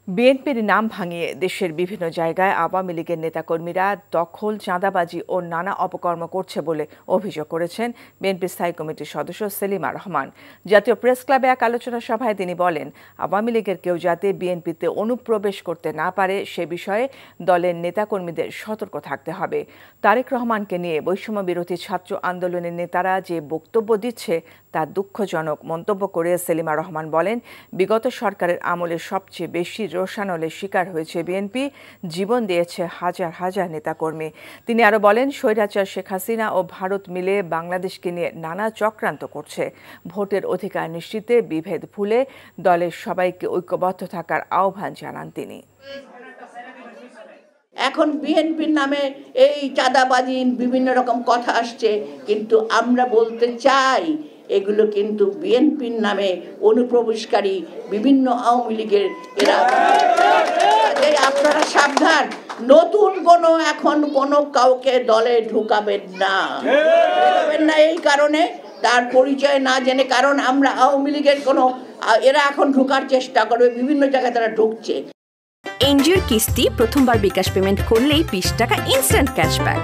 বিএনপির নাম ভাঙিয়ে দেশের বিভিন্ন জায়গায় আওয়ামী লীগের নেতাকর্মীরা দখল, চাঁদাবাজি ও নানা অপকর্ম করছে বলে অভিযোগ করেছেন বিএনপি স্থায়ী কমিটির সদস্য সেলিমা রহমান। জাতীয় প্রেস ক্লাবে এক আলোচনা সভায় তিনি বলেন, আওয়ামী লীগের কেউ যাতে বিএনপিতে অনুপ্রবেশ করতে না পারে সে বিষয়ে দলের নেতাকর্মীদের সতর্ক থাকতে হবে। তারেক রহমানকে নিয়ে বৈষম্য বিরোধী ছাত্র আন্দোলনের নেতারা যে বক্তব্য দিচ্ছে তা দুঃখজনক মন্তব্য করে সেলিমা রহমান বলেন, বিগত সরকারের আমলে সবচেয়ে বেশি রোষানলের শিকার হয়েছে বিএনপি, জীবন দিয়েছে হাজার হাজার নেতাকর্মী। তিনি আরো বলেন, স্বৈরাচার শেখ হাসিনা ও ভারত মিলে বাংলাদেশকে নিয়ে নানা চক্রান্ত করছে। ভোটের অধিকার নিশ্চিতে বিভেদ ভুলে দলের সবাইকে ঐক্যবদ্ধ থাকার আহ্বান জানান তিনি। এখন বিএনপির নামে এই চাঁদাবাজি বিভিন্ন রকম কথা আসছে, কিন্তু আমরা বলতে চাই এগুলো কিন্তু বিএনপির নামে অনুপ্রবেশকারী বিভিন্ন আওয়ামী লীগের এরা। আপনারা সাবধান, নতুন কোনো কাউকে দলে ঢুকাবেন না এই কারণে, তার পরিচয় না জেনে। কারণ আমরা আওয়ামী লীগের এরা এখন ঢোকার চেষ্টা করবে, বিভিন্ন জায়গায় তারা ঢুকছে। এনজিওর কিস্তি প্রথমবার বিকাশ পেমেন্ট করলেই 20 টাকা ইনস্ট্যান্ট ক্যাশব্যাক।